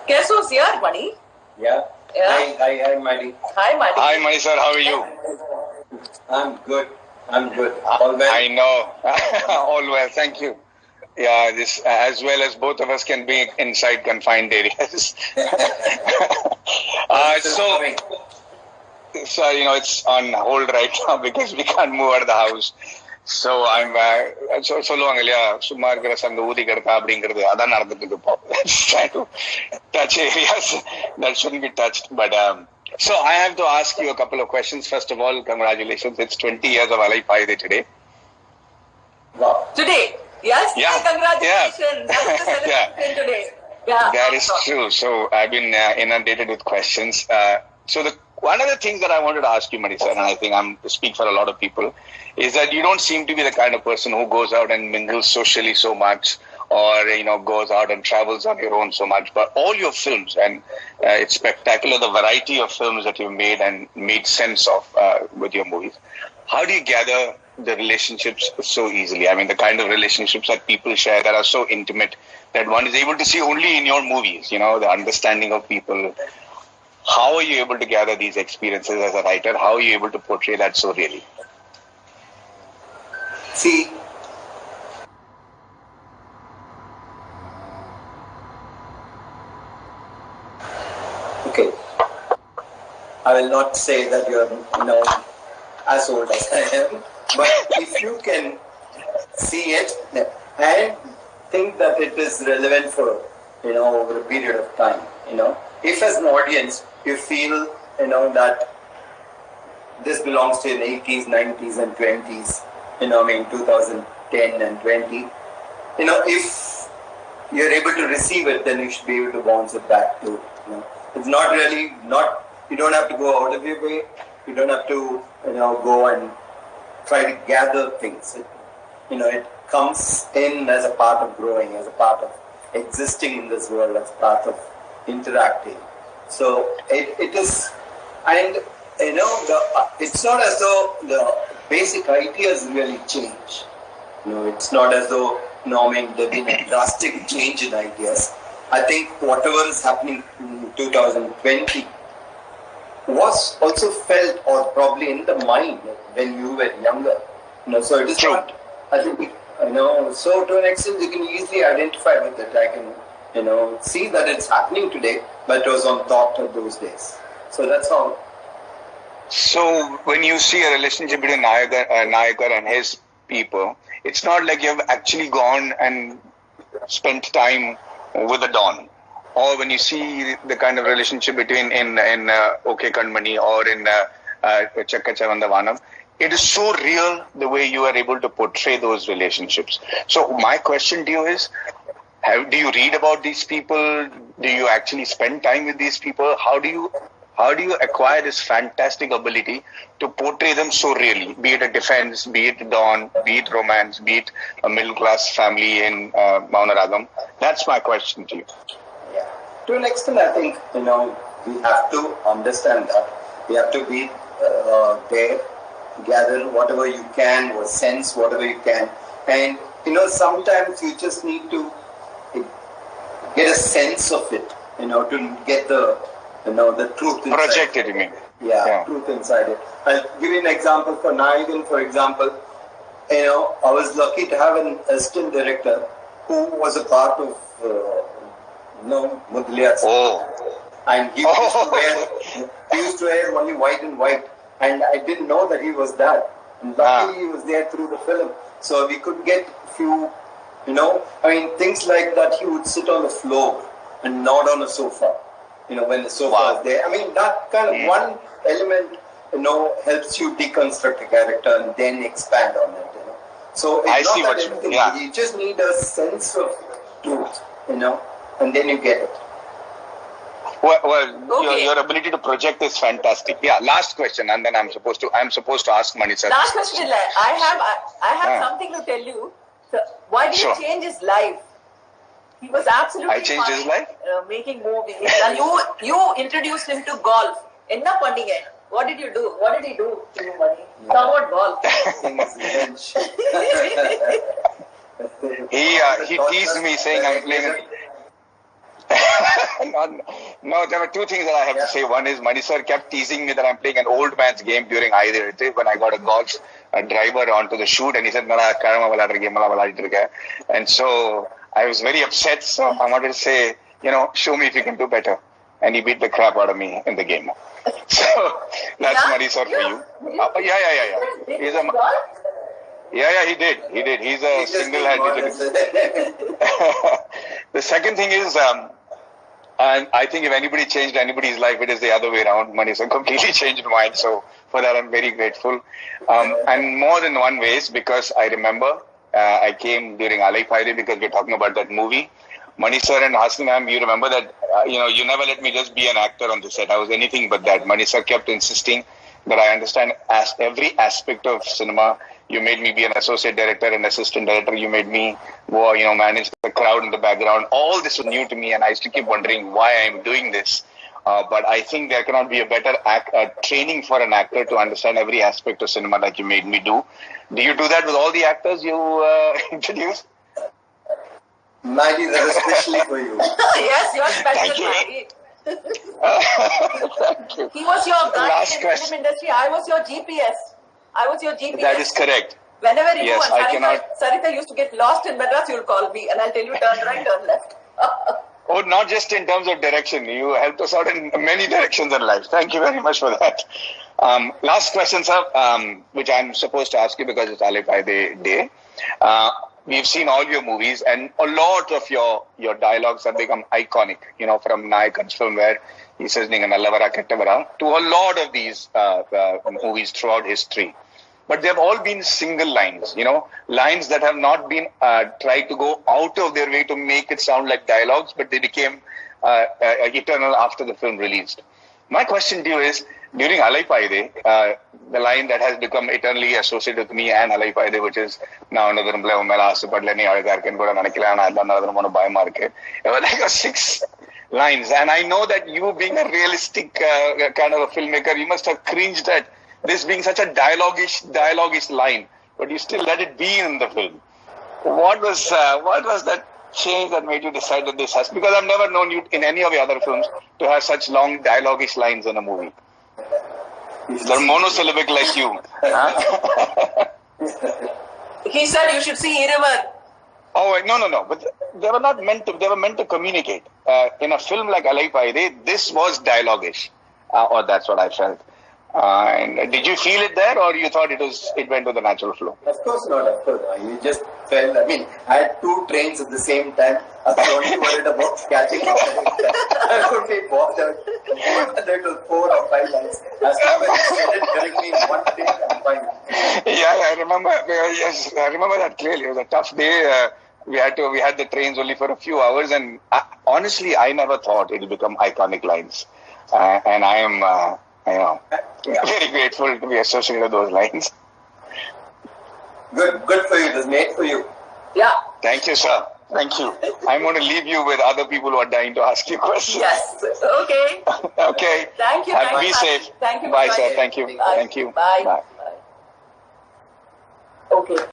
Guess who's here, Mani? Yeah. Hi, Mani. Hi, Mani. Hi, Mani sir. How are you? I'm good. All well? I know. All well. Thank you. Yeah, this as well as both of us can be inside confined areas. So it's on hold right now because we can't move out of the house. So I'm சொல்லுவாங்க இல்லையா சும்மா இருக்கிற சங்க ஊதி கிடக்கா அப்படிங்கிறது அதான் நடந்துட்டு இருக்கு இப்போ. Trying to touch areas that shouldn't be touched. But so I have to ask you a couple of questions. First of all, congratulations. It's 20 years of Alai Paide today. Wow. Today? Yes? Yeah. Congratulations. Yeah. That's the celebration today. Yeah. That is true. So I've been inundated with questions. So one of the things that I wanted to ask you, Mani sir, and I think I'm speak for a lot of people, is that you don't seem to be the kind of person who goes out and mingles socially so much, or goes out and travels on your own so much. But all your films, and it's spectacular, the variety of films that you've made and made sense of with your movies. How do you gather the relationships so easily? I mean, the kind of relationships that people share that are so intimate that one is able to see only in your movies, the understanding of people. How are you able to gather these experiences as a writer? How are you able to portray that so really? See, okay, I will not say that you're as old as I am, but if you can see it and think that it is relevant for over a period of time, if as an audience you feel that this belongs to the 80s, 90s and 20s, 2010 and 20, if you're able to receive it, then you should be able to bounce it back to, it's not really, you don't have to go out of your way, you don't have to, go and try to gather things. It comes in as a part of growing, as a part of existing in this world, as part of interacting. So it is, and it's not as though the basic ideas really change. It's not as though there's been a drastic change in ideas. I think whatever is happening in 2020 was also felt or probably in the mind when you were younger. So it is not, I think, so to an extent you can easily identify with it. I can, see that it's happening today, but it was on thought of those days. So that's how. So when you see a relationship between Nayakar and his people, it's not like you've actually gone and spent time with the Don. Or when you see the kind of relationship between in OK Kanmani or in Chakka Chavandavanam, it is so real the way you are able to portray those relationships. So my question to you is, do you read about these people? Do you actually spend time with these people? How do you acquire this fantastic ability to portray them so really? Be it a defense, be it Dawn, be it romance, be it a middle class family in Maunaragam. That's my question to you. Yeah. To an extent, I think, we have to understand that. We have to be there, gather whatever you can, or sense whatever you can. And, sometimes you just need to get a sense of it, to get the truth inside. Projected, you mean? Yeah, truth inside it. I'll give you an example for Nayagan, for example. I was lucky to have an assistant director who was a part of, Mudliya. Oh. And he used to wear only white and white. And I didn't know that he was that. And luckily he was there through the film. So we could get few, things like that. He would sit on the floor and not on a sofa. When the sofa is there. That kind of one element, helps you deconstruct a character and then expand on it. So it's I see what everything. Yeah. You just need a sense of truth, and then you get it. Well, Okay. your ability to project is fantastic. Yeah, last question, and then I'm supposed to ask Mani sir. Last question. I have something to tell you. So, why did you change his life? He was absolutely I changed his life? Making movies. And you introduced him to golf. Enna pannீங்க? What did you do? What did he do to you, Mani? Talk about golf. He teased me saying I'm playing. No, there were two things that I have to say. One is Mani sir kept teasing me that I'm playing an old man's game during Ayudirthe when I got a golf driver onto the shoot, and he said, and so I was very upset. So I wanted to say, show me if you can do better. And he beat the crap out of me in the game. So that's Mani sir for you. Yeah. He did. He's a single-handed. The second thing is, and I think if anybody changed anybody's life, it is the other way around. Mani sir completely changed mine. So for that, I'm very grateful. And more than one ways, because I remember I came during Alai Paide because we're talking about that movie. Mani sir and Hasni ma'am, you remember that, you never let me just be an actor on the set. I was anything but that. Mani sir kept insisting that I understand every aspect of cinema. You made me be an associate director and assistant director. You made me manage the crowd in the background. All this was new to me, and I used to keep wondering why I'm doing this. But I think there cannot be a better training for an actor to understand every aspect of cinema like you made me do. Do you do that with all the actors you introduce? Maggie, that was especially for you. Yes, you're special, Maggie. Thank you. He was your guide Last in the question. film industry. I was your GPS. I was your GPS. That is correct. Whenever you Yes, and Sarita used to get lost in Madras, you'll call me and I'll tell you turn right, turn left. Oh, not just in terms of direction. You helped us out in many directions in life. Thank you very much for that. Last question, sir, which I'm supposed to ask you because it's Alai Paide Day. We've seen all your movies, and a lot of your dialogues have become iconic, from Nayakan's film where he says, Ninga Nallavara Kettavara, to a lot of these movies throughout history. But they've all been single lines, lines that have not been tried to go out of their way to make it sound like dialogues, but they became eternal after the film released. My question to you is, during Alai Paide, the line that has become eternally associated with me and Alai Paide, which is now another like 6 lines. And I know that you being a realistic kind of a filmmaker, you must have cringed at this being such a dialoguish line, but you still let it be in the film. What was that change that made you decide that this has? Because I've never known you in any of your other films to have such long dialoguish lines in a movie. They're monosyllabic like you. Huh? He said you should see Irivar. Oh wait, no. But they were not meant to. They were meant to communicate. In a film like Alai Paide, this was dialoguish, or that's what I felt. And did you feel it there, or you thought it went with the natural flow? Of course not, of course. You just felt, I had 2 trains at the same time. I was only worried about catching up. I could be bothered. There was 4 or 5 lines. As long as you said it correctly in one take, I'm fine. Yeah, I remember. Yes, I remember that clearly. It was a tough day. We had the trains only for a few hours, and honestly, I never thought it would become iconic lines. And I am. Very grateful to be associated with those lines. Good for you. It was made for you. Yeah. Thank you, sir. Thank you. I'm going to leave you with other people who are dying to ask you questions. Yes. Okay. Okay. Thank you. Be safe. Thank you. Bye, sir. Thank you. Bye. Thank you. Bye. Bye. Okay.